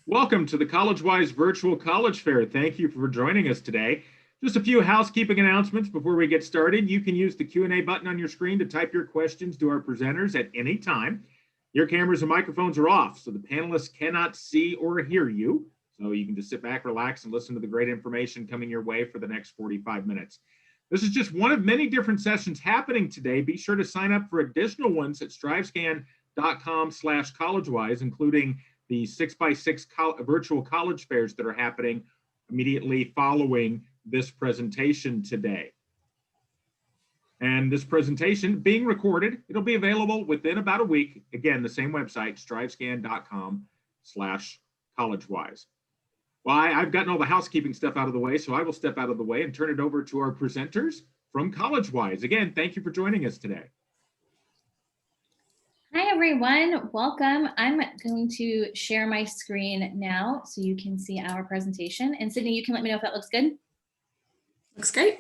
Welcome to the Collegewise Virtual College Fair. Thank you for joining us today. Just a few housekeeping announcements before we get started. You can use the Q&A button on your screen to type your questions to our presenters at any time. Your cameras and microphones are off, so the panelists cannot see or hear you. So you can just sit back, relax, and listen to the great information coming your way for the next 45 minutes. This is just one of many different sessions happening today. Be sure to sign up for additional ones at strivescan.com/collegewise, including the 6x6 virtual college fairs that are happening immediately following this presentation today. And this presentation being recorded, it'll be available within about a week. Again, the same website, strivescan.com/collegewise. Well, I've gotten all the housekeeping stuff out of the way, so I will step out of the way and turn it over to our presenters from Collegewise. Again, thank you for joining us today. Hi, everyone. Welcome. I'm going to share my screen now so you can see our presentation. And Sydney, you can let me know if that looks good. Looks great.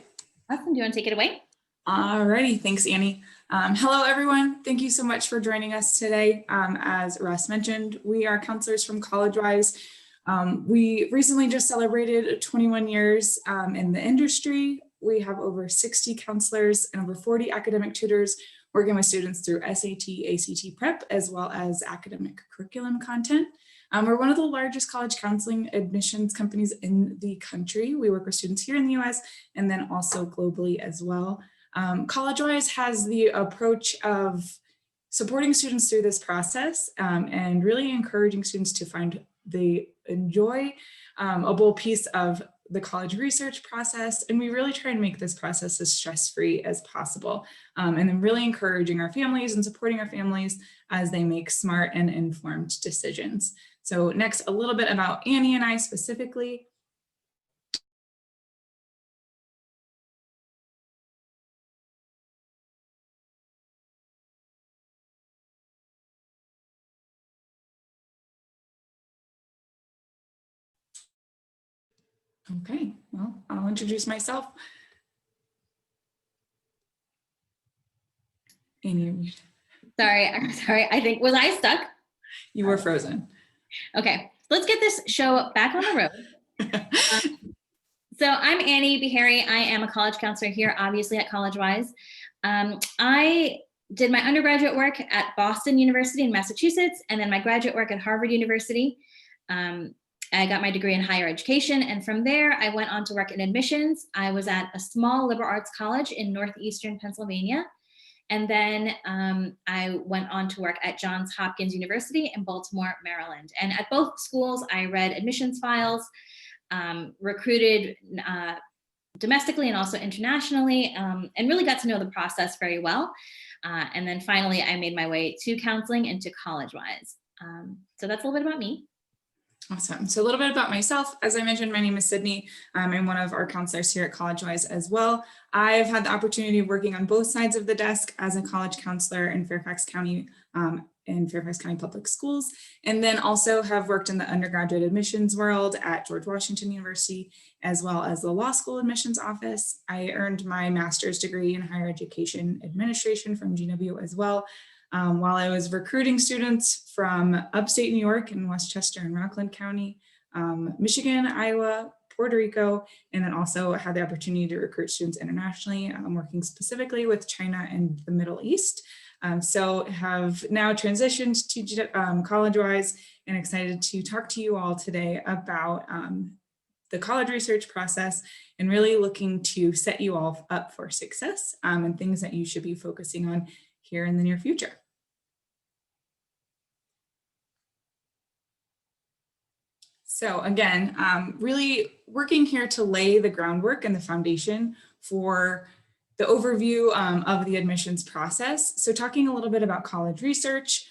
Awesome. Do you want to take it away? Alrighty. Thanks, Annie. Hello, everyone. Thank you so much for joining us today. As Russ mentioned, we are counselors from Collegewise. We recently just celebrated 21 years in the industry. We have over 60 counselors and over 40 academic tutors working with students through SAT, ACT prep, as well as academic curriculum content. We're one of the largest college counseling admissions companies in the country. We work with students here in the US and then also globally as well. Collegewise has the approach of supporting students through this process and really encouraging students to find the enjoyable piece of the college research process, and we really try and make this process as stress-free as possible, and then really encouraging our families and supporting our families as they make smart and informed decisions. So next, a little bit about Annie and I specifically. Okay, well, I'll introduce myself. Annie. Sorry. I think, was I stuck? You were frozen. Okay, let's get this show back on the road. So I'm Annie Behari. I am a college counselor here, obviously at Collegewise. I did my undergraduate work at Boston University in Massachusetts, and then my graduate work at Harvard University. I got my degree in higher education, and from there I went on to work in admissions. I was at a small liberal arts college in northeastern Pennsylvania, and then I went on to work at Johns Hopkins University in Baltimore, Maryland. And at both schools, I read admissions files, recruited domestically and also internationally, and really got to know the process very well. And then finally, I made my way to counseling and to Collegewise. So that's a little bit about me. Awesome. So a little bit about myself. As I mentioned, my name is Sydney. I'm one of our counselors here at Collegewise as well. I've had the opportunity of working on both sides of the desk as a college counselor in Fairfax County Public Schools, and then also have worked in the undergraduate admissions world at George Washington University, as well as the law school admissions office. I earned my master's degree in higher education administration from GW as well. While I was recruiting students from upstate New York and Westchester and Rockland County, Michigan, Iowa, Puerto Rico, and then also had the opportunity to recruit students internationally, working specifically with China and the Middle East. So have now transitioned to Collegewise and excited to talk to you all today about the college research process and really looking to set you all up for success and things that you should be focusing on here in the near future. So again, really working here to lay the groundwork and the foundation for the overview of the admissions process. So talking a little bit about college research,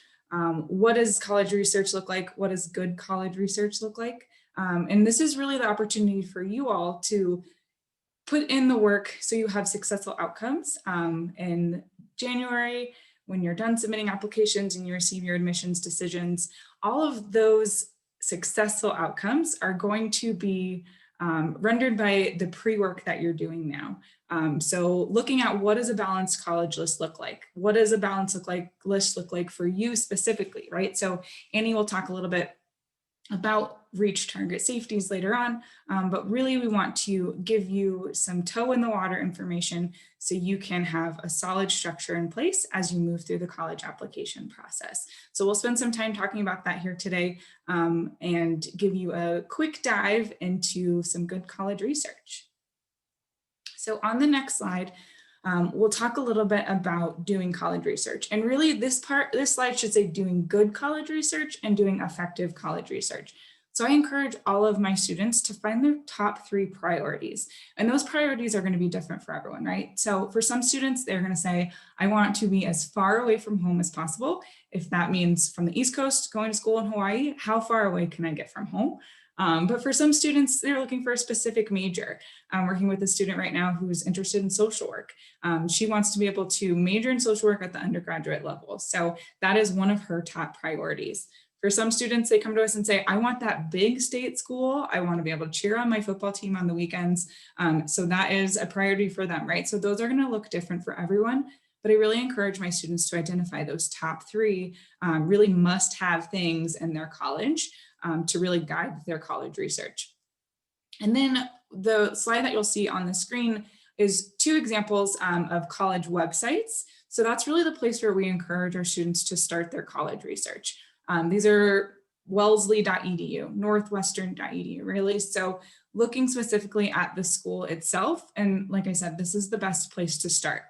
what does college research look like? What does good college research look like? And this is really the opportunity for you all to put in the work so you have successful outcomes. In January, when you're done submitting applications and you receive your admissions decisions, all of those successful outcomes are going to be rendered by the pre-work that you're doing now. So looking at what does a balanced college list look like? What does a balanced list look like for you specifically, right? So Annie will talk a little bit about reach target safeties later on, but really we want to give you some toe in the water information so you can have a solid structure in place as you move through the college application process. So we'll spend some time talking about that here today and give you a quick dive into some good college research. So on the next slide, we'll talk a little bit about doing college research. And really this slide should say doing good college research and doing effective college research. So I encourage all of my students to find their top 3 priorities. And those priorities are going to be different for everyone, right? So for some students, they're going to say, I want to be as far away from home as possible. If that means from the East Coast, going to school in Hawaii, how far away can I get from home? But for some students, they're looking for a specific major. I'm working with a student right now who's interested in social work. She wants to be able to major in social work at the undergraduate level. So that is one of her top priorities. For some students, they come to us and say, I want that big state school. I want to be able to cheer on my football team on the weekends. So that is a priority for them, right? So those are going to look different for everyone. But I really encourage my students to identify those top 3 really must-have things in their college to really guide their college research. And then the slide that you'll see on the screen is 2 examples of college websites. So that's really the place where we encourage our students to start their college research. These are wellesley.edu, northwestern.edu, really. So looking specifically at the school itself. And like I said, this is the best place to start.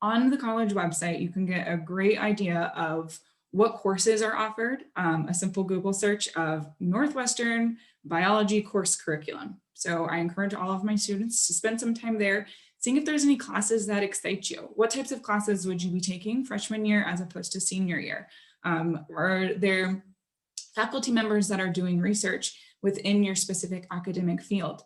On the college website, you can get a great idea of what courses are offered, a simple Google search of Northwestern biology course curriculum. So I encourage all of my students to spend some time there, seeing if there's any classes that excite you. What types of classes would you be taking freshman year as opposed to senior year? Are there faculty members that are doing research within your specific academic field?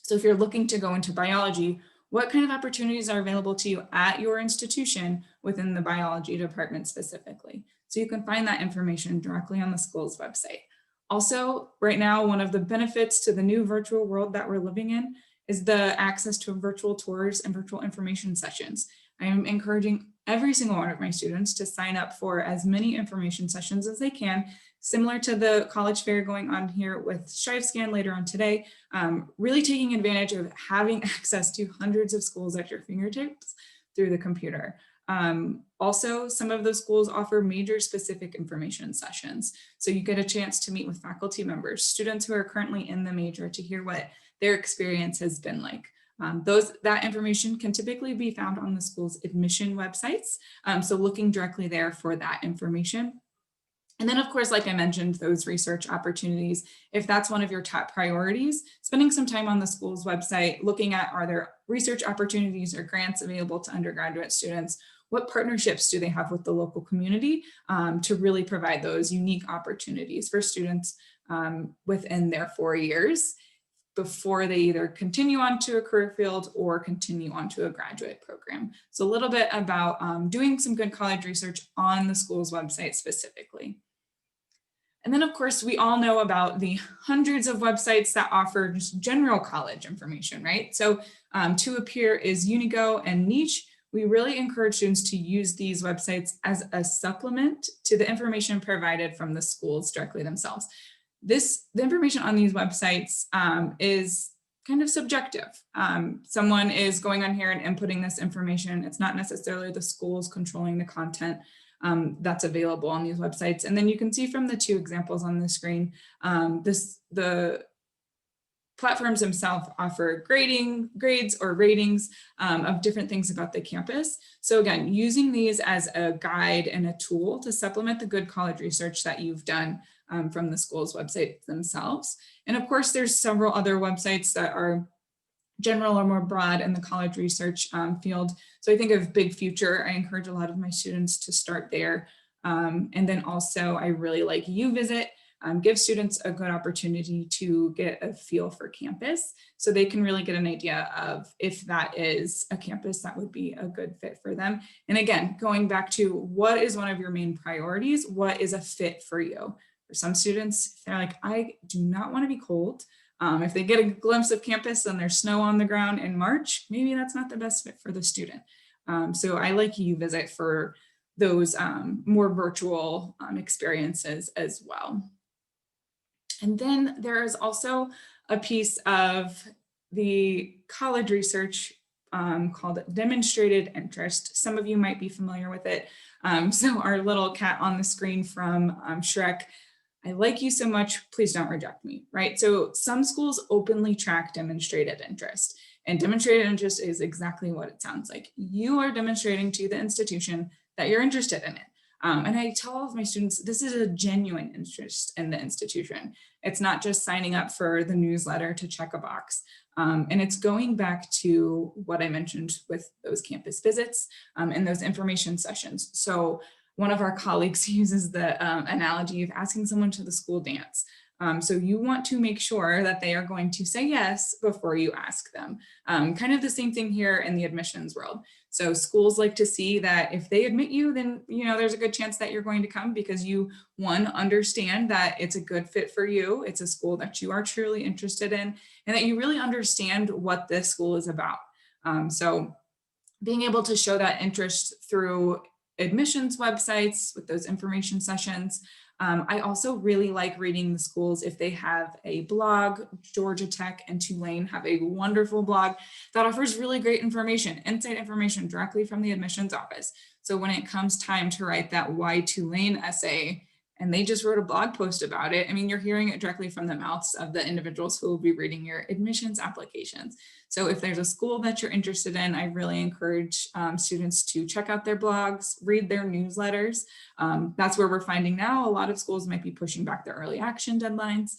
So if you're looking to go into biology, what kind of opportunities are available to you at your institution within the biology department specifically? So you can find that information directly on the school's website. Also, right now, one of the benefits to the new virtual world that we're living in is the access to virtual tours and virtual information sessions. I am encouraging every single one of my students to sign up for as many information sessions as they can, similar to the college fair going on here with StriveScan later on today, really taking advantage of having access to hundreds of schools at your fingertips through the computer. Also, some of those schools offer major specific information sessions. So you get a chance to meet with faculty members, students who are currently in the major, to hear what their experience has been like. That information can typically be found on the school's admission websites. So looking directly there for that information. And then, of course, like I mentioned, those research opportunities, if that's one of your top priorities, spending some time on the school's website, looking at, are there research opportunities or grants available to undergraduate students? What partnerships do they have with the local community to really provide those unique opportunities for students within their 4 years before they either continue on to a career field or continue on to a graduate program? So a little bit about doing some good college research on the school's website specifically. And then, of course, we all know about the hundreds of websites that offer just general college information, right? So to appear is Unigo and Niche. We really encourage students to use these websites as a supplement to the information provided from the schools directly themselves. The information on these websites is kind of subjective. Someone is going on here and inputting this information. It's not necessarily the schools controlling the content that's available on these websites. And then you can see from the 2 examples on the screen, the platforms themselves offer grades or ratings of different things about the campus. So again, using these as a guide and a tool to supplement the good college research that you've done from the school's website themselves. And of course, there's several other websites that are general or more broad in the college research field. So I think of Big Future. I encourage a lot of my students to start there. And then also I really like UVisit. Give students a good opportunity to get a feel for campus so they can really get an idea of if that is a campus that would be a good fit for them. And again, going back to what is one of your main priorities, what is a fit for you? For some students, they're like, I do not want to be cold. If they get a glimpse of campus and there's snow on the ground in March, maybe that's not the best fit for the student. So I like UVisit for those more virtual experiences as well. And then there is also a piece of the college research called demonstrated interest. Some of you might be familiar with it. So our little cat on the screen from Shrek, I like you so much, please don't reject me, right? So some schools openly track demonstrated interest, and demonstrated interest is exactly what it sounds like. You are demonstrating to the institution that you're interested in it. And I tell all of my students, this is a genuine interest in the institution. It's not just signing up for the newsletter to check a box. And it's going back to what I mentioned with those campus visits and those information sessions. So one of our colleagues uses the analogy of asking someone to the school dance. So you want to make sure that they are going to say yes before you ask them. Kind of the same thing here in the admissions world. So schools like to see that if they admit you, then there's a good chance that you're going to come because you, one, understand that it's a good fit for you. It's a school that you are truly interested in, and that you really understand what this school is about. So being able to show that interest through admissions websites with those information sessions. I also really like reading the schools if they have a blog. Georgia Tech and Tulane have a wonderful blog that offers really great information, inside information directly from the admissions office. So when it comes time to write that Why Tulane essay, and they just wrote a blog post about it, I mean, you're hearing it directly from the mouths of the individuals who will be reading your admissions applications. So if there's a school that you're interested in, I really encourage students to check out their blogs, read their newsletters. That's where we're finding now a lot of schools might be pushing back their early action deadlines.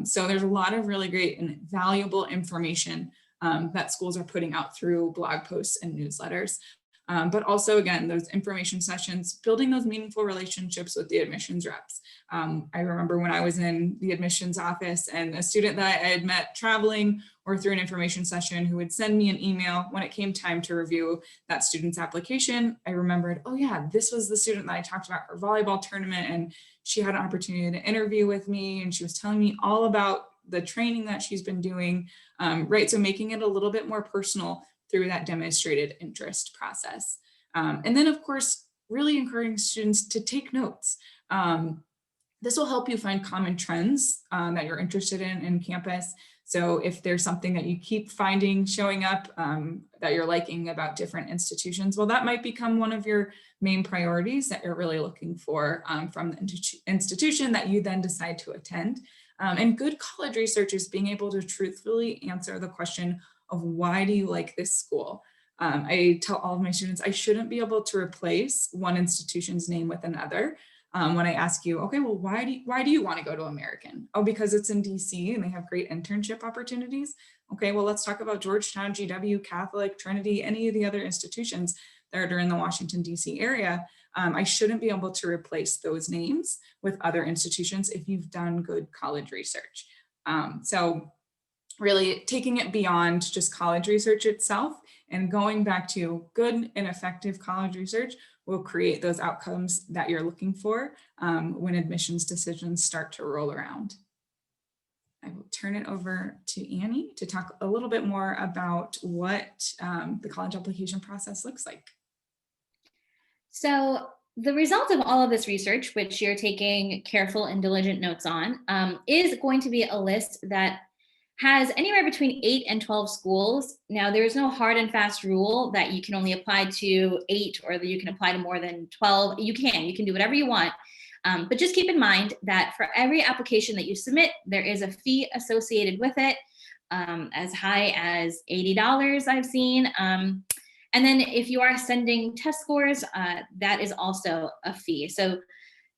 So there's a lot of really great and valuable information that schools are putting out through blog posts and newsletters. But also, again, those information sessions, building those meaningful relationships with the admissions reps. I remember when I was in the admissions office and a student that I had met traveling or through an information session who would send me an email when it came time to review that student's application. I remembered, oh yeah, this was the student that I talked about her volleyball tournament, and she had an opportunity to interview with me, and she was telling me all about the training that she's been doing, right? So making it a little bit more personal through that demonstrated interest process. And then of course, really encouraging students to take notes. This will help you find common trends that you're interested in campus. So if there's something that you keep finding showing up that you're liking about different institutions, well, that might become one of your main priorities that you're really looking for from the institution that you then decide to attend. And good college research is being able to truthfully answer the question of why do you like this school? I tell all of my students, I shouldn't be able to replace one institution's name with another. When I ask you, okay, well, why do you want to go to American? Oh, because it's in DC and they have great internship opportunities. Okay, well, let's talk about Georgetown, GW, Catholic, Trinity, any of the other institutions that are in the Washington, DC area. I shouldn't be able to replace those names with other institutions if you've done good college research. So really taking it beyond just college research itself and going back to good and effective college research will create those outcomes that you're looking for when admissions decisions start to roll around. I will turn it over to Annie to talk a little bit more about what the college application process looks like. So the result of all of this research, which you're taking careful and diligent notes on, is going to be a list that has anywhere between 8 and 12 schools. Now, there is no hard and fast rule that you can only apply to 8 or that you can apply to more than 12. You can do whatever you want. But just keep in mind that for every application that you submit, there is a fee associated with it, as high as $80 I've seen. And then if you are sending test scores, that is also a fee. So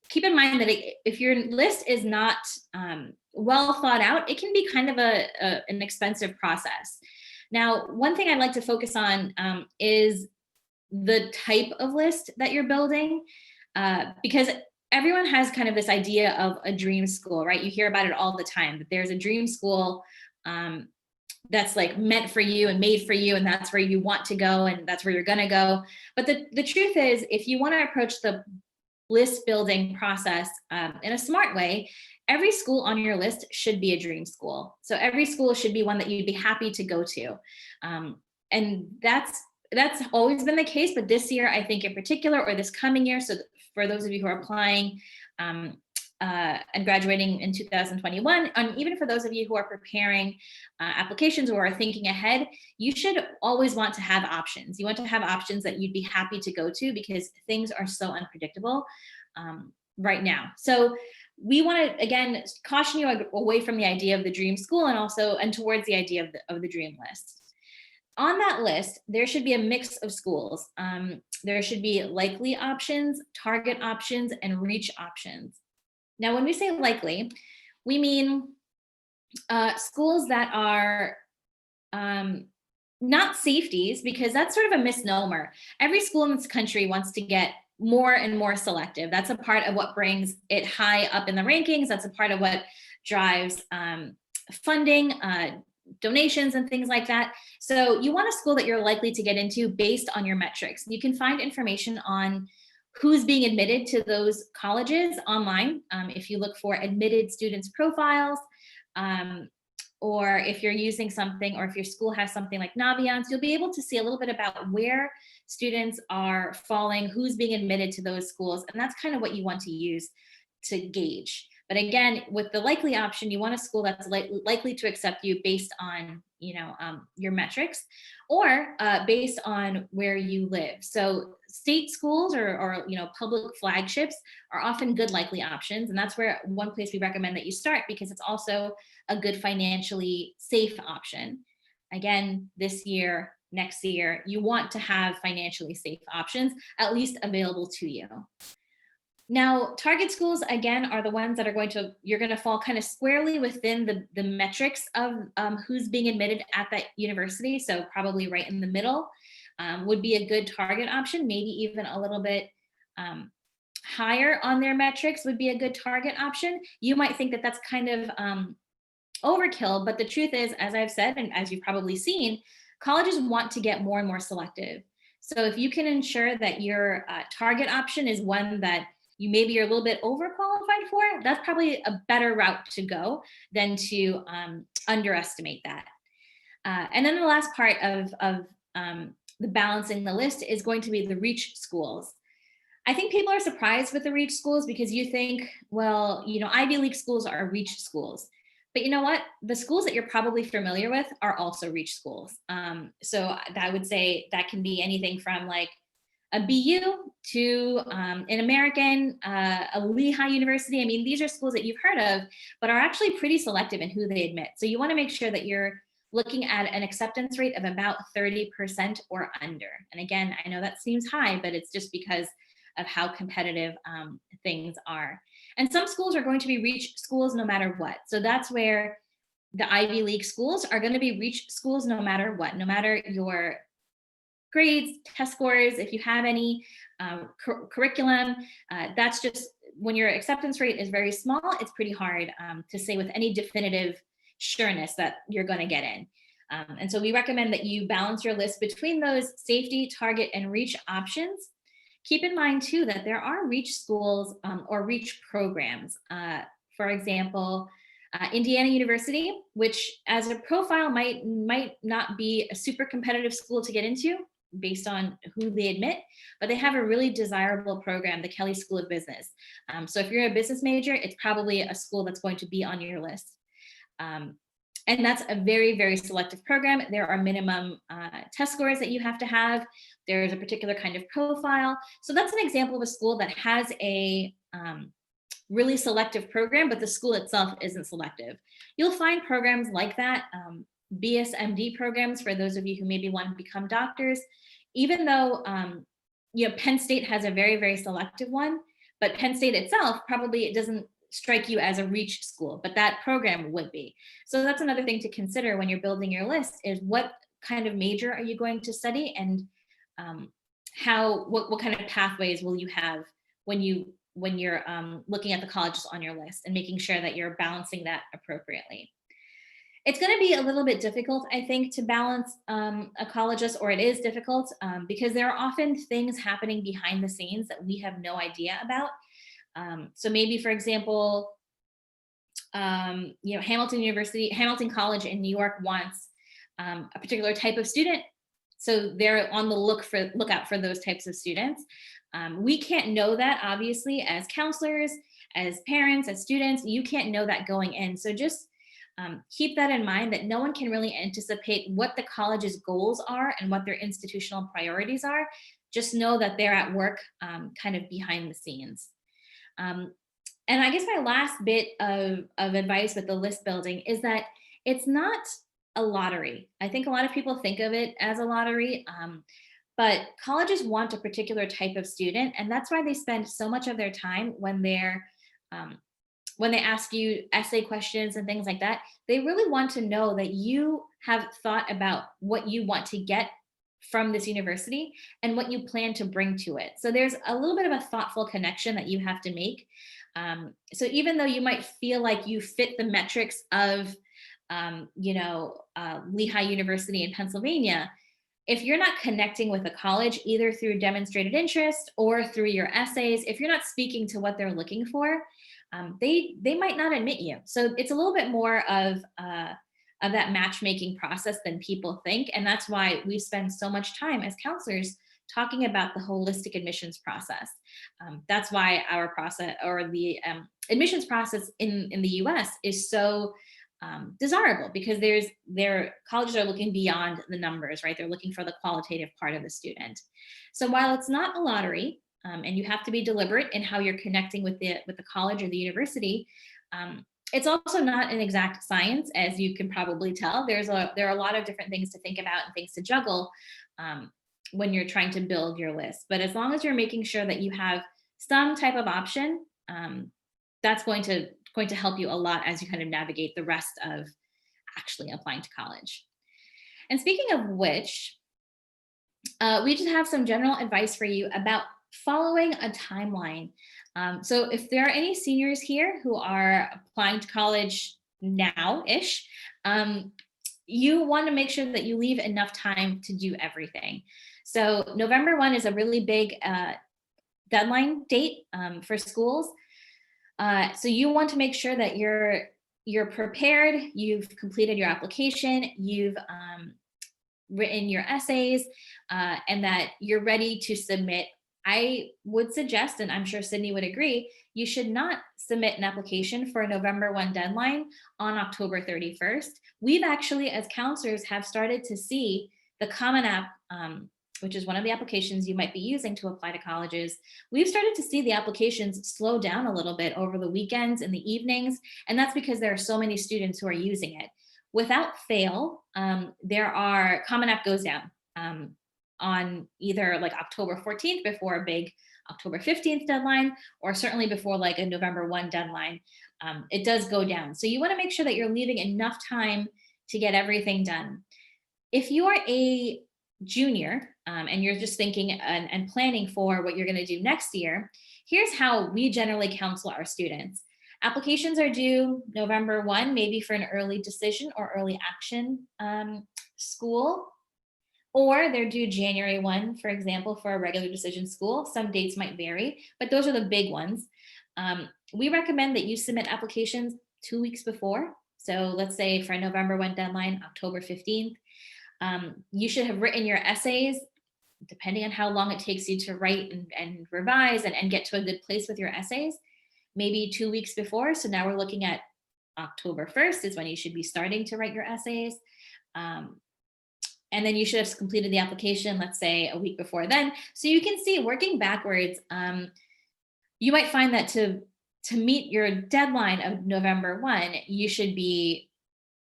keep in mind that if your list is not well thought out, it can be kind of an expensive process. Now, one thing I'd like to focus on is the type of list that you're building, because everyone has kind of this idea of a dream school, right? You hear about it all the time, that there's a dream school that's like meant for you and made for you, and that's where you want to go and that's where you're gonna go. But the truth is, if you want to approach the list building process in a smart way, every school on your list should be a dream school. So every school should be one that you'd be happy to go to. And that's always been the case, but this year, I think in particular, or this coming year, so for those of you who are applying, and graduating in 2021, and even for those of you who are preparing applications or are thinking ahead, you should always want to have options. You want to have options that you'd be happy to go to because things are so unpredictable right now. So we want to, again, caution you away from the idea of the dream school and towards the idea of the dream list. On that list, there should be a mix of schools. There should be likely options, target options, and reach options. Now, when we say likely, we mean schools that are not safeties, because that's sort of a misnomer. Every school in this country wants to get more and more selective. That's a part of what brings it high up in the rankings. That's a part of what drives funding, donations, and things like that. So you want a school that you're likely to get into based on your metrics. You can find information on who's being admitted to those colleges online. If you look for admitted students profiles, or if you're using something, or if your school has something like Naviance, you'll be able to see a little bit about where students are falling, who's being admitted to those schools. And that's kind of what you want to use to gauge. But again, with the likely option, you want a school that's likely to accept you based on, your metrics, or based on where you live. So state schools or public flagships are often good likely options. And that's where one place we recommend that you start, because it's also a good financially safe option. Again, this year, next year, you want to have financially safe options at least available to you. Now, target schools, again, are the ones that you're going to fall kind of squarely within the metrics of who's being admitted at that university. So probably right in the middle would be a good target option. Maybe even a little bit higher on their metrics would be a good target option. You might think that that's kind of overkill, but the truth is, as I've said, and as you've probably seen, colleges want to get more and more selective. So if you can ensure that your target option is one that you maybe are a little bit overqualified for, that's probably a better route to go than to underestimate that. And then the last part of the balancing the list is going to be the reach schools. I think people are surprised with the reach schools because you think, well, Ivy League schools are reach schools. But you know what? The schools that you're probably familiar with are also reach schools. So I would say that can be anything from like a BU to an American, a Lehigh University. I mean, these are schools that you've heard of, but are actually pretty selective in who they admit. So you want to make sure that you're looking at an acceptance rate of about 30% or under. And again, I know that seems high, but it's just because of how competitive things are. And some schools are going to be reach schools no matter what. So that's where the Ivy League schools are going to be reach schools no matter what, no matter your grades, test scores, if you have any curriculum. That's just when your acceptance rate is very small, it's pretty hard to say with any definitive sureness that you're going to get in. And so we recommend that you balance your list between those safety, target, and reach options. Keep in mind too that there are reach schools or reach programs. For example, Indiana University, which as a profile might not be a super competitive school to get into based on who they admit, but they have a really desirable program, the Kelley School of Business. So if you're a business major, it's probably a school that's going to be on your list. And that's a very, very selective program. There are minimum test scores that you have to have. There's a particular kind of profile. So that's an example of a school that has a really selective program, but the school itself isn't selective. You'll find programs like that, BSMD programs for those of you who maybe want to become doctors, even though Penn State has a very, very selective one, but Penn State itself probably it doesn't strike you as a reach school, but that program would be. So that's another thing to consider when you're building your list is what kind of major are you going to study, and what kind of pathways will you have when you're looking at the colleges on your list and making sure that you're balancing that appropriately. It's going to be a little bit difficult, I think, to balance a college list, or it is difficult because there are often things happening behind the scenes that we have no idea about. So maybe, for example, Hamilton College in New York wants a particular type of student. So they're on the lookout for those types of students. We can't know that, obviously, as counselors, as parents, as students, you can't know that going in. So just keep that in mind, that no one can really anticipate what the college's goals are and what their institutional priorities are. Just know that they're at work kind of behind the scenes. And I guess my last bit of advice with the list building is that it's not a lottery. I think a lot of people think of it as a lottery, but colleges want a particular type of student, and that's why they spend so much of their time when they ask you essay questions and things like that. They really want to know that you have thought about what you want to get from this university and what you plan to bring to it. So there's a little bit of a thoughtful connection that you have to make. So even though you might feel like you fit the metrics of, Lehigh University in Pennsylvania, if you're not connecting with a college, either through demonstrated interest or through your essays, if you're not speaking to what they're looking for, they might not admit you. So it's a little bit more of that matchmaking process than people think. And that's why we spend so much time as counselors talking about the holistic admissions process. That's why our process, or the admissions process in the US, is so desirable, because their colleges are looking beyond the numbers, right? They're looking for the qualitative part of the student. So while it's not a lottery, and you have to be deliberate in how you're connecting with the college or the university, it's also not an exact science, as you can probably tell. There are a lot of different things to think about and things to juggle when you're trying to build your list. But as long as you're making sure that you have some type of option, that's going to help you a lot as you kind of navigate the rest of actually applying to college. And speaking of which, we just have some general advice for you about following a timeline. So if there are any seniors here who are applying to college now-ish, you want to make sure that you leave enough time to do everything. So November 1 is a really big deadline date for schools. So you want to make sure that you're prepared, you've completed your application, you've written your essays, and that you're ready to submit. I would suggest, and I'm sure Sydney would agree, you should not submit an application for a November 1 deadline on October 31st. We've actually, as counselors, have started to see the Common App, which is one of the applications you might be using to apply to colleges. We've started to see the applications slow down a little bit over the weekends and the evenings, and that's because there are so many students who are using it. Without fail, Common App goes down on either like October 14th before a big October 15th deadline, or certainly before like a November 1 deadline. It does go down. So you want to make sure that you're leaving enough time to get everything done. If you are a junior and you're just thinking and planning for what you're going to do next year, here's how we generally counsel our students. Applications are due November 1, maybe for an early decision or early action school, or they're due January 1, for example, for a regular decision school. Some dates might vary, but those are the big ones. We recommend that you submit applications 2 weeks before. So let's say for a November 1 deadline, October 15th, you should have written your essays, depending on how long it takes you to write and revise and get to a good place with your essays, maybe 2 weeks before. So now we're looking at October 1st is when you should be starting to write your essays. And then you should have completed the application, let's say a week before then. So you can see, working backwards, you might find that to meet your deadline of November 1, you should be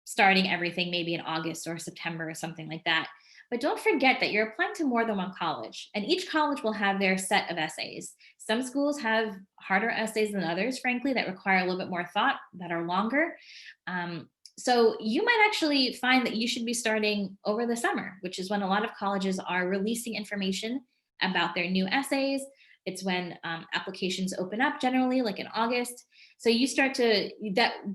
starting everything maybe in August or September or something like that. But don't forget that you're applying to more than one college, and each college will have their set of essays. Some schools have harder essays than others, frankly, that require a little bit more thought, that are longer. So you might actually find that you should be starting over the summer, which is when a lot of colleges are releasing information about their new essays. It's when applications open up, generally, like in August. So you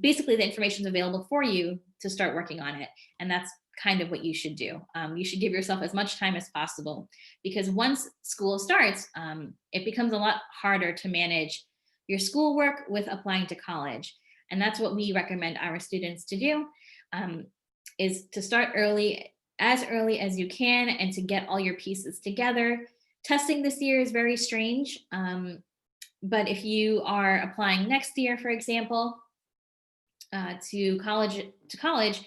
basically the information is available for you to start working on it. And that's kind of what you should do. You should give yourself as much time as possible, because once school starts, it becomes a lot harder to manage your schoolwork with applying to college. And that's what we recommend our students to do, is to start early as you can, and to get all your pieces together. Testing this year is very strange. But if you are applying next year, for example, to college,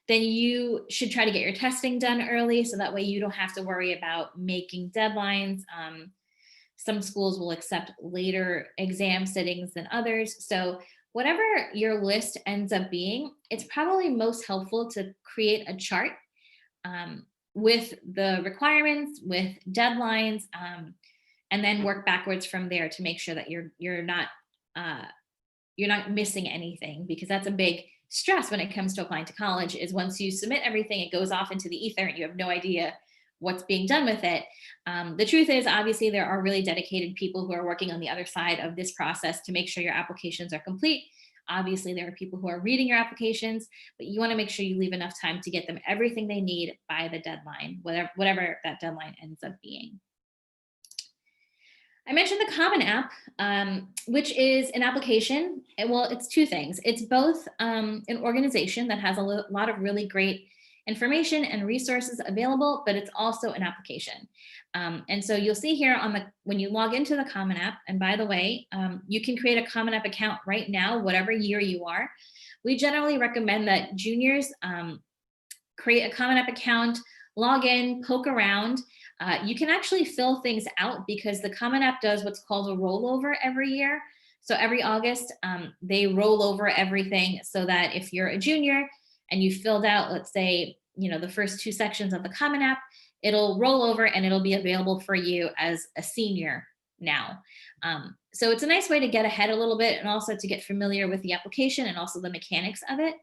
then you should try to get your testing done early, so that way you don't have to worry about making deadlines. Some schools will accept later exam sittings than others. So whatever your list ends up being, it's probably most helpful to create a chart with the requirements, with deadlines, and then work backwards from there to make sure that you're not missing anything, because that's a big stress when it comes to applying to college. Is once you submit everything, it goes off into the ether and you have no idea what's being done with it. The truth is, obviously, there are really dedicated people who are working on the other side of this process to make sure your applications are complete. Obviously, there are people who are reading your applications, but you want to make sure you leave enough time to get them everything they need by the deadline, whatever that deadline ends up being. I mentioned the Common App, which is an application. Well, it's two things. It's both an organization that has a lot of really great information and resources available, but it's also an application. And so you'll see here when you log into the Common App, and by the way, you can create a Common App account right now, whatever year you are. We generally recommend that juniors create a Common App account, log in, poke around. You can actually fill things out because the Common App does what's called a rollover every year. So every August, they roll over everything, so that if you're a junior and you filled out, let's say, the first 2 sections of the Common App, it'll roll over and it'll be available for you as a senior now. So it's a nice way to get ahead a little bit, and also to get familiar with the application and also the mechanics of it.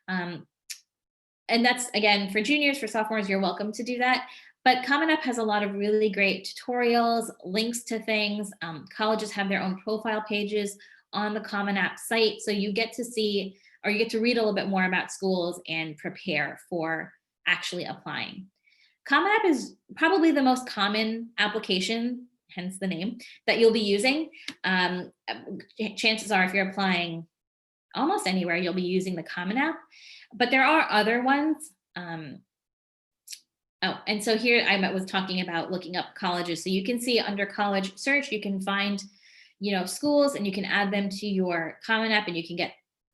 And that's, again, for juniors. For sophomores, you're welcome to do that. But Common App has a lot of really great tutorials, links to things. Colleges have their own profile pages on the Common App site. So you get to see, or you get to read a little bit more about schools and prepare for actually applying. Common App is probably the most common application, hence the name, that you'll be using. Chances are, if you're applying almost anywhere, you'll be using the Common App. But there are other ones. And so here I was talking about looking up colleges. So you can see under college search, you can find, schools, and you can add them to your Common App, and you can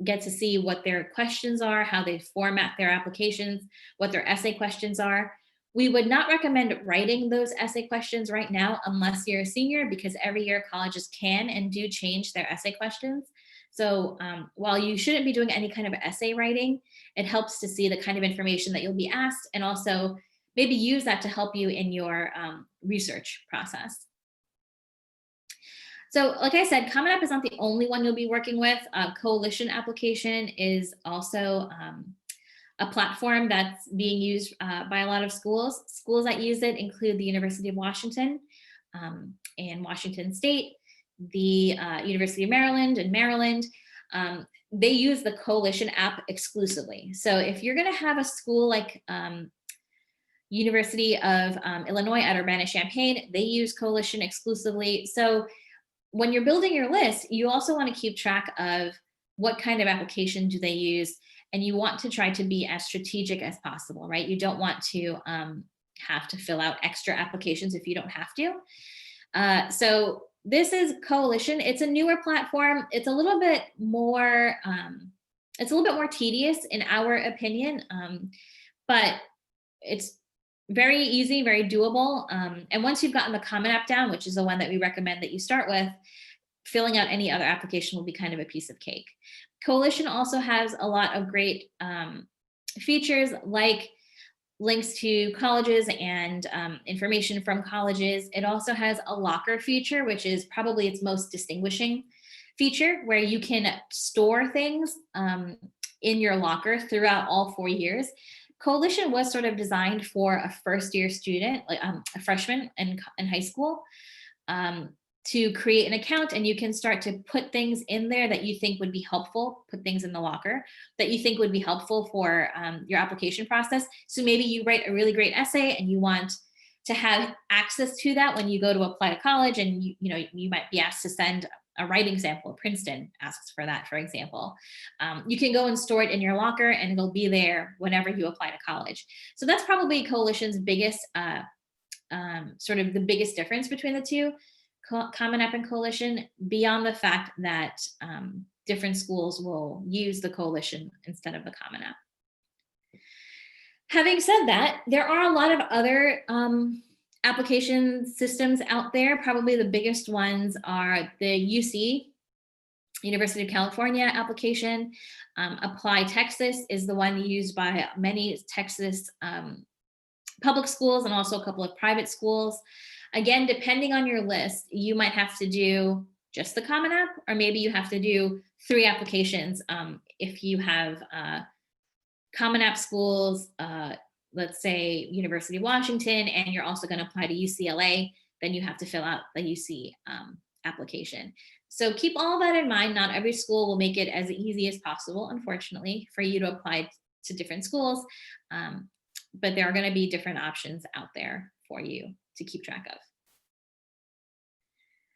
get to see what their questions are, how they format their applications, what their essay questions are. We would not recommend writing those essay questions right now unless you're a senior, because every year colleges can and do change their essay questions. So while you shouldn't be doing any kind of essay writing, it helps to see the kind of information that you'll be asked, and also maybe use that to help you in your research process. So like I said, Common App is not the only one you'll be working with. Coalition application is also a platform that's being used by a lot of schools. Schools that use it include the University of Washington and Washington State, the University of Maryland and Maryland. They use the Coalition app exclusively. So if you're going to have a school like University of Illinois at Urbana-Champaign, they use Coalition exclusively. So when you're building your list, you also want to keep track of what kind of application do they use, and you want to try to be as strategic as possible, right? You don't want to have to fill out extra applications if you don't have to. So this is Coalition. It's a newer platform. It's a little bit more tedious in our opinion, but it's very easy, very doable. And once you've gotten the Common App down, which is the one that we recommend that you start with, filling out any other application will be kind of a piece of cake. Coalition also has a lot of great features, like links to colleges and information from colleges. It also has a locker feature, which is probably its most distinguishing feature, where you can store things in your locker throughout all 4 years. Coalition was sort of designed for a first-year student, like a freshman in high school, to create an account, and you can start to put things in there that you think would be helpful, put things in the locker that you think would be helpful for your application process. So maybe you write a really great essay and you want to have access to that when you go to apply to college, and you might be asked to send a writing sample. Princeton asks for that, for example. You can go and store it in your locker, and it'll be there whenever you apply to college. So that's probably Coalition's biggest, sort of the biggest difference between the two. Common App and Coalition beyond the fact that different schools will use the coalition instead of the Common App. Having said that, there are a lot of other application systems out there. Probably the biggest ones are the UC, University of California application. Apply Texas is the one used by many Texas public schools and also a couple of private schools. Again, depending on your list, you might have to do just the Common App, or maybe you have to do 3 applications. If you have Common App schools, let's say University of Washington, and you're also going to apply to UCLA, then you have to fill out the UC application. So keep all that in mind. Not every school will make it as easy as possible, unfortunately, for you to apply to different schools. But there are going to be different options out there for you to keep track of.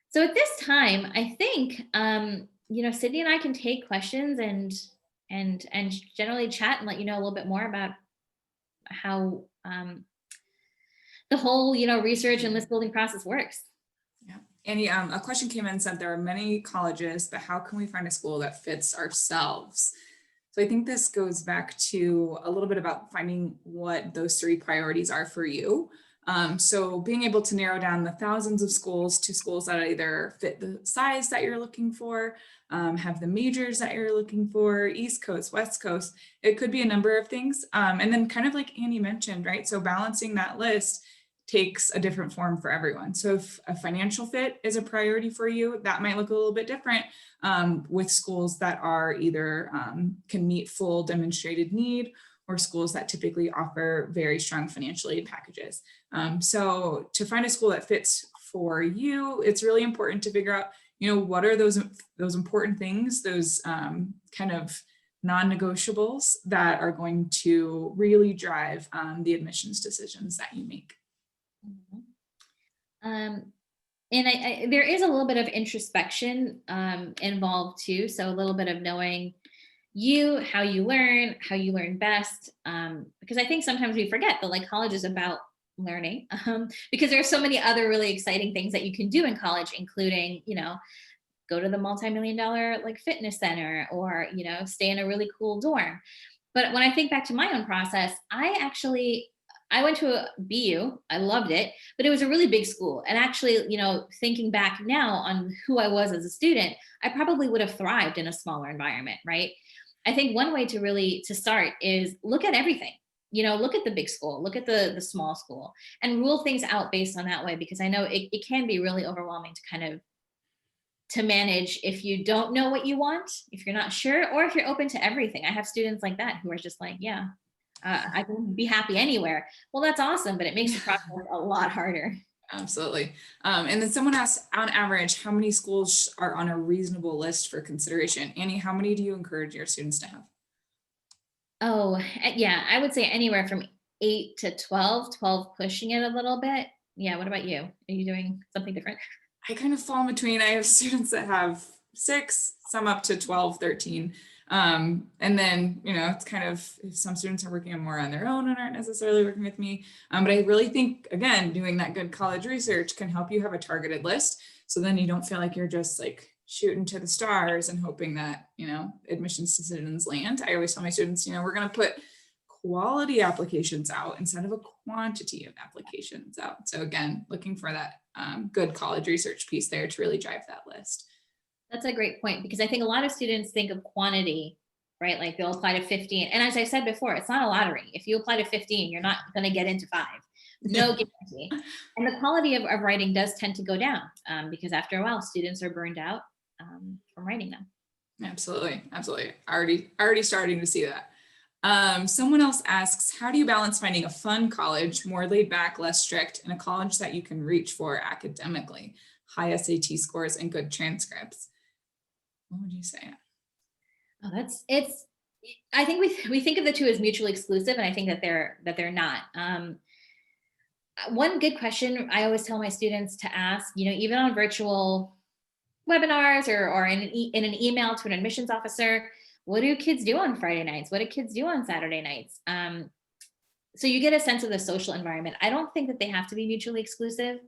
So at this time, I think, Sydney and I can take questions and generally chat and let you know a little bit more about how the whole, research and list building process works. Yeah. Annie, a question came in and said there are many colleges, but how can we find a school that fits ourselves? So I think this goes back to a little bit about finding what those 3 priorities are for you. So being able to narrow down the thousands of schools to schools that either fit the size that you're looking for, have the majors that you're looking for, East Coast, West Coast, it could be a number of things. And then kind of like Annie mentioned, right? So balancing that list takes a different form for everyone. So if a financial fit is a priority for you, that might look a little bit different with schools that are either can meet full demonstrated need, or schools that typically offer very strong financial aid packages. So to find a school that fits for you, it's really important to figure out, what are those important things, those kind of non-negotiables that are going to really drive the admissions decisions that you make. And there is a little bit of introspection involved too. So a little bit of knowing how you learn best. Because I think sometimes we forget that college is about learning because there are so many other really exciting things that you can do in college, including, go to the multi-million-dollar fitness center, or, stay in a really cool dorm. But when I think back to my own process, I went to a BU. I loved it, but it was a really big school. And actually, thinking back now on who I was as a student, I probably would have thrived in a smaller environment, right? I think one way to start is look at everything. Look at the big school, look at the small school, and rule things out based on that way, because I know it can be really overwhelming to manage if you don't know what you want, if you're not sure, or if you're open to everything. I have students like that who are just like, yeah, I can be happy anywhere. Well, that's awesome, but it makes the process a lot harder. Absolutely. And then someone asked, on average, how many schools are on a reasonable list for consideration? Annie, how many do you encourage your students to have? Oh, yeah, I would say anywhere from 8 to 12 pushing it a little bit. Yeah, what about you? Are you doing something different? I kind of fall in between. I have students that have 6, some up to 12, 13. And then, it's kind of, some students are working more on their own and aren't necessarily working with me. But I really think, again, doing that good college research can help you have a targeted list. So then you don't feel like you're just shooting to the stars and hoping that, admissions decisions land. I always tell my students, we're going to put quality applications out instead of a quantity of applications out. So again, looking for that good college research piece there to really drive that list. That's a great point, because I think a lot of students think of quantity, right? They'll apply to 15. And as I said before, it's not a lottery. If you apply to 15, you're not going to get into 5. No guarantee. And the quality of writing does tend to go down because after a while, students are burned out from writing them. Absolutely. Absolutely. Already starting to see that. Someone else asks, how do you balance finding a fun college, more laid back, less strict, and a college that you can reach for academically, high SAT scores and good transcripts? What would you say? Oh, I think we think of the two as mutually exclusive, and I think that they're not. One good question I always tell my students to ask, even on virtual webinars or in an email to an admissions officer, what do kids do on Friday nights? What do kids do on Saturday nights? So you get a sense of the social environment. I don't think that they have to be mutually exclusive,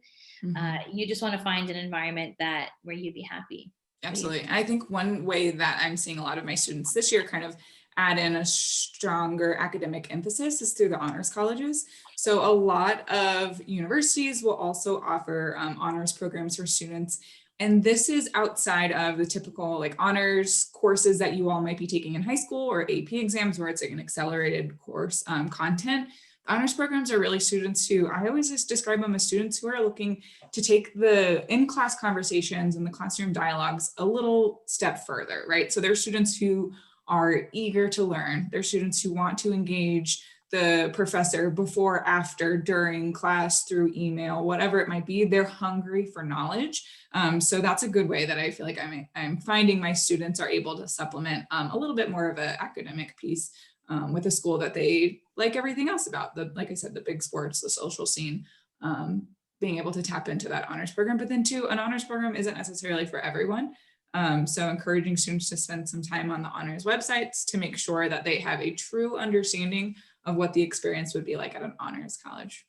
You just want to find an environment where you'd be happy. Absolutely. I think one way that I'm seeing a lot of my students this year kind of add in a stronger academic emphasis is through the honors colleges. So a lot of universities will also offer honors programs for students. And this is outside of the typical like honors courses that you all might be taking in high school or AP exams where it's like an accelerated course content. Honors programs are really students who, I always just describe them as students who are looking to take the in-class conversations and the classroom dialogues a little step further, right? So they're students who are eager to learn. They're students who want to engage the professor before, after, during class, through email, whatever it might be. They're hungry for knowledge. So that's a good way that I feel like I'm finding my students are able to supplement a little bit more of an academic piece with a school that they like everything else about, like I said, the big sports, the social scene, being able to tap into that honors program. But then too, an honors program isn't necessarily for everyone. So encouraging students to spend some time on the honors websites to make sure that they have a true understanding of what the experience would be like at an honors college.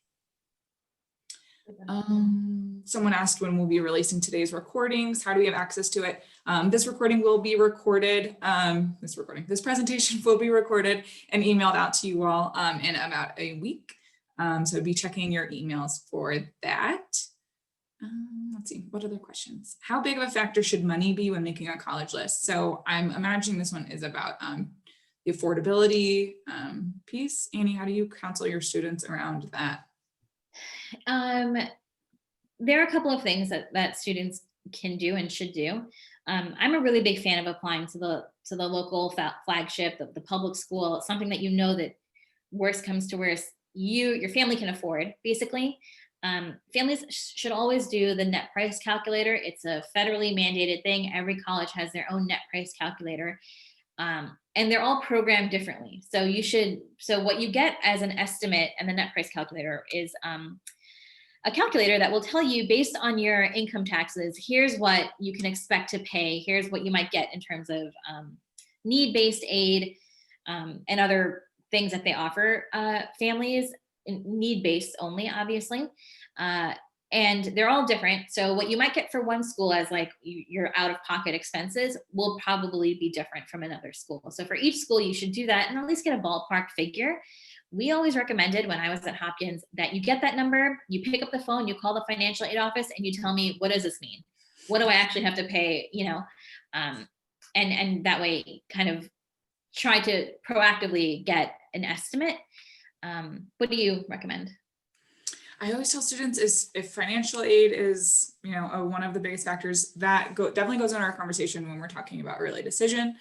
Someone asked when we'll be releasing today's recordings. How do we have access to it? This recording will be recorded. This presentation will be recorded and emailed out to you all in about a week. So be checking your emails for that. Let's see, what other questions? How big of a factor should money be when making a college list? So I'm imagining this one is about the affordability piece. Annie, how do you counsel your students around that? There are a couple of things that students can do and should do. I'm a really big fan of applying to the local flagship, the public school, something that you know that worst comes to worst, your family can afford, basically. Families should always do the net price calculator. It's a federally mandated thing. Every college has their own net price calculator. And they're all programmed differently. So what you get as an estimate and the net price calculator is a calculator that will tell you, based on your income taxes, here's what you can expect to pay. Here's what you might get in terms of need-based aid and other things that they offer families, need-based only, obviously. And they're all different. So what you might get for one school as like your out-of-pocket expenses will probably be different from another school. So for each school, you should do that and at least get a ballpark figure. We always recommended when I was at Hopkins that you get that number, you pick up the phone, you call the financial aid office and you tell me, what does this mean? What do I actually have to pay? And that way kind of try to proactively get an estimate. What do you recommend? I always tell students is if financial aid is, one of the biggest factors that definitely goes in our conversation when we're talking about early decision.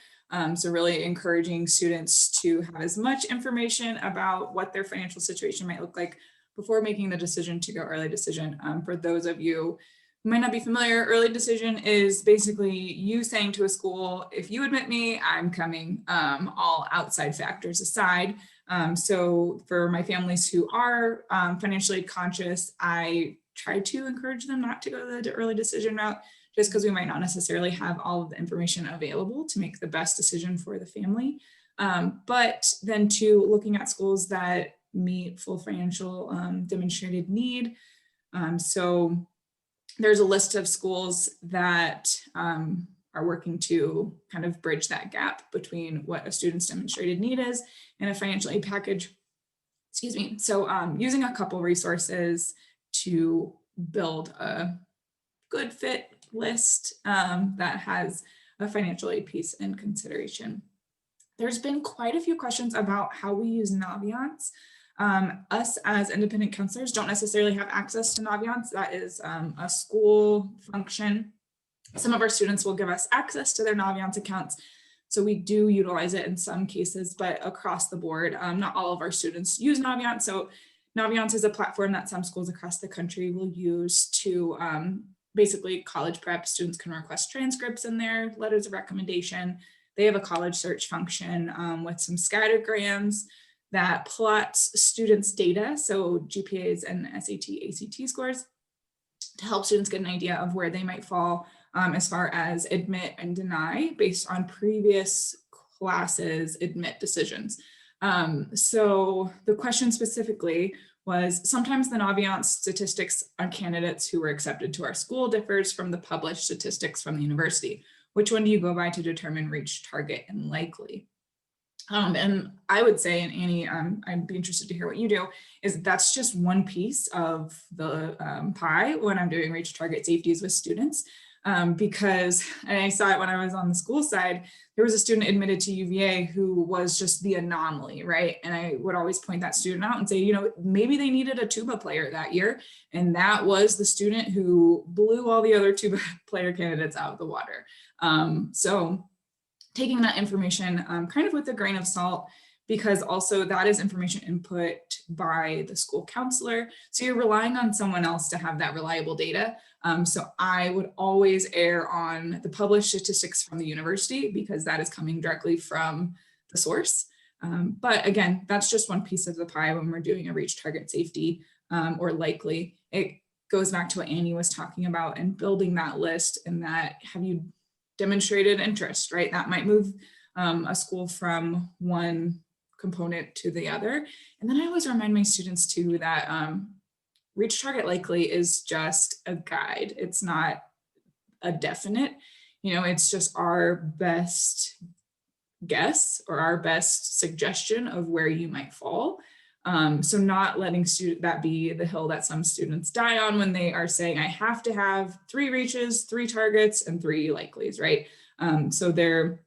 So really encouraging students to have as much information about what their financial situation might look like before making the decision to go early decision. For those of you who might not be familiar, early decision is basically you saying to a school, if you admit me, I'm coming, all outside factors aside. So for my families who are financially conscious, I try to encourage them not to go the early decision route, just because we might not necessarily have all of the information available to make the best decision for the family. But then to looking at schools that meet full financial demonstrated need. So there's a list of schools that are working to kind of bridge that gap between what a student's demonstrated need is and a financial aid package. Excuse me. So using a couple resources to build a good fit list that has a financial aid piece in consideration. There's been quite a few questions about how we use Naviance. Us as independent counselors don't necessarily have access to Naviance. That is a school function. Some of our students will give us access to their Naviance accounts. So we do utilize it in some cases, but across the board, not all of our students use Naviance. So Naviance is a platform that some schools across the country will use to basically college prep. Students can request transcripts in their letters of recommendation. They have a college search function with some scattergrams that plots students' data, so GPAs and SAT, ACT scores, to help students get an idea of where they might fall as far as admit and deny based on previous classes' admit decisions. So the question specifically was sometimes the Naviance statistics on candidates who were accepted to our school differs from the published statistics from the university. Which one do you go by to determine reach, target, and likely? And I would say, and Annie, I'd be interested to hear what you do, is that's just one piece of the pie when I'm doing reach, target, safeties with students. Because, and I saw it when I was on the school side, there was a student admitted to UVA who was just the anomaly, right? And I would always point that student out and say, you know, maybe they needed a tuba player that year. And that was the student who blew all the other tuba player candidates out of the water. So taking that information kind of with a grain of salt, because also that is information input by the school counselor. So you're relying on someone else to have that reliable data. So I would always err on the published statistics from the university because that is coming directly from the source. But again, that's just one piece of the pie when we're doing a reach, target, safety, or likely. It goes back to what Annie was talking about and building that list, and that have you demonstrated interest, right? That might move a school from one component to the other. And then I always remind my students too that reach, target, likely is just a guide. It's not a definite, you know, it's just our best guess or our best suggestion of where you might fall. So not letting that be the hill that some students die on when they are saying, I have to have 3 reaches, 3 targets, and 3 likelies, right? So there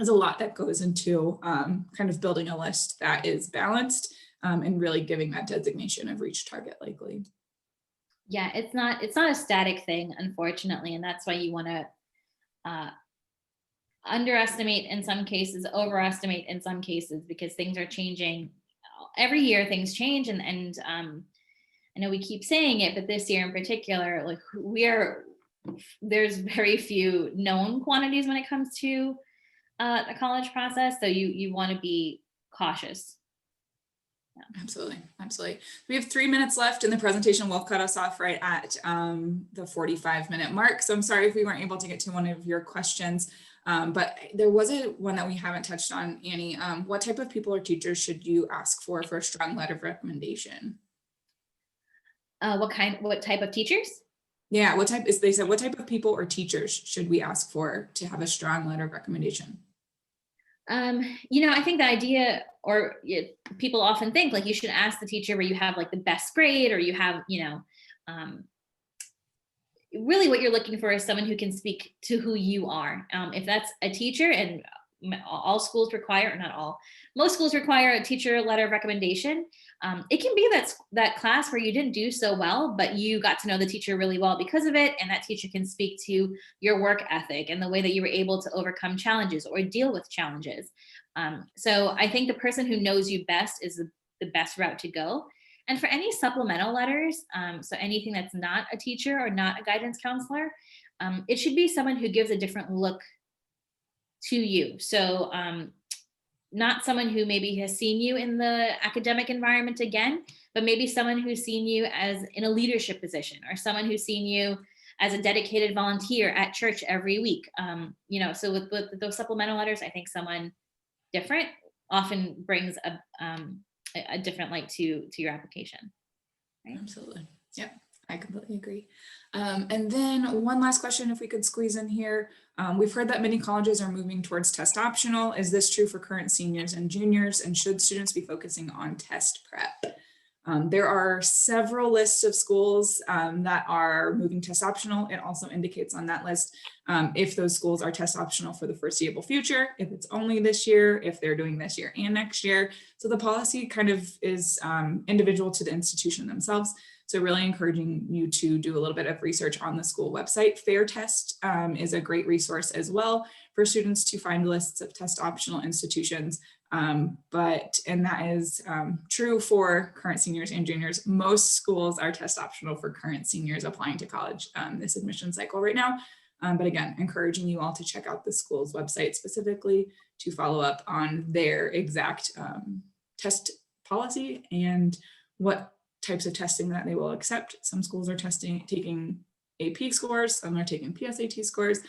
is a lot that goes into kind of building a list that is balanced and really giving that designation of reach, target, likely. Yeah, it's not a static thing, unfortunately, and that's why you want to underestimate in some cases, overestimate in some cases, because things are changing. Every year things change, and I know we keep saying it, but this year in particular, like there's very few known quantities when it comes to the college process. So you want to be cautious. Yeah. Absolutely. We have 3 minutes left in the presentation. We'll cut us off right at the 45-minute mark. So I'm sorry if we weren't able to get to one of your questions. But there was one that we haven't touched on, Annie. What type of people or teachers should you ask for a strong letter of recommendation? What type of teachers? Yeah, they said, what type of people or teachers should we ask for to have a strong letter of recommendation? I think the idea, or people often think like you should ask the teacher where you have like the best grade, or you have, really what you're looking for is someone who can speak to who you are. If that's a teacher, and all schools require, or not all, most schools require a teacher letter of recommendation. It can be that class where you didn't do so well, but you got to know the teacher really well because of it. And that teacher can speak to your work ethic and the way that you were able to overcome challenges or deal with challenges. So I think the person who knows you best is the best route to go. And for any supplemental letters, so anything that's not a teacher or not a guidance counselor, it should be someone who gives a different look to you. So not someone who maybe has seen you in the academic environment again, but maybe someone who's seen you as in a leadership position, or someone who's seen you as a dedicated volunteer at church every week. So with those supplemental letters, I think someone different often brings a different light to your application. Right? Absolutely. Yep. I completely agree. And then one last question, if we could squeeze in here. We've heard that many colleges are moving towards test optional. Is this true for current seniors and juniors? And should students be focusing on test prep? There are several lists of schools that are moving test optional. It also indicates on that list if those schools are test optional for the foreseeable future, if it's only this year, if they're doing this year and next year. So the policy kind of is individual to the institution themselves. So really encouraging you to do a little bit of research on the school website. Fair Test is a great resource as well for students to find lists of test optional institutions. And that is true for current seniors and juniors. Most schools are test optional for current seniors applying to college this admission cycle right now. But again, encouraging you all to check out the school's website specifically to follow up on their exact test policy and what types of testing that they will accept. Some schools are taking AP scores, some are taking PSAT scores.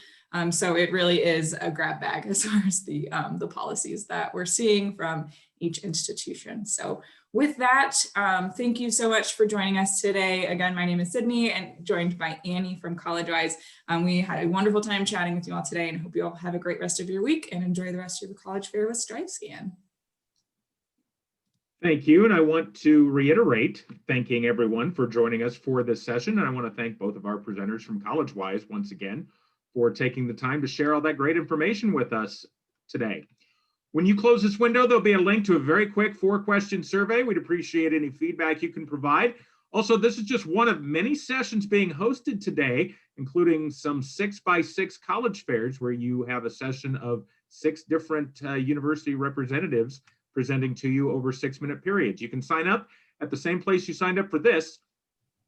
So it really is a grab bag as far as the policies that we're seeing from each institution. So with that, thank you so much for joining us today. Again, my name is Sydney and joined by Annie from Collegewise. We had a wonderful time chatting with you all today and hope you all have a great rest of your week and enjoy the rest of the college fair with StriveScan. Thank you. And I want to reiterate thanking everyone for joining us for this session. And I want to thank both of our presenters from Collegewise once again for taking the time to share all that great information with us today. When you close this window, there'll be a link to a very quick 4-question survey. We'd appreciate any feedback you can provide. Also, this is just one of many sessions being hosted today, including some 6x6 college fairs where you have a session of 6 different university representatives presenting to you over 6-minute periods. You can sign up at the same place you signed up for this,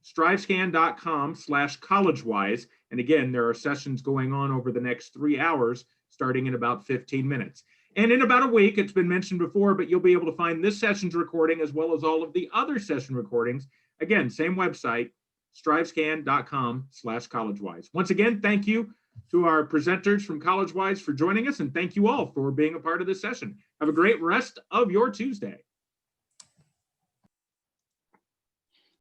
strivescan.com/collegewise. And again, there are sessions going on over the next 3 hours, starting in about 15 minutes. And in about a week, it's been mentioned before, but you'll be able to find this session's recording as well as all of the other session recordings. Again, same website, strivescan.com/collegewise. Once again, thank you to our presenters from Collegewise for joining us, and thank you all for being a part of this session. Have a great rest of your Tuesday.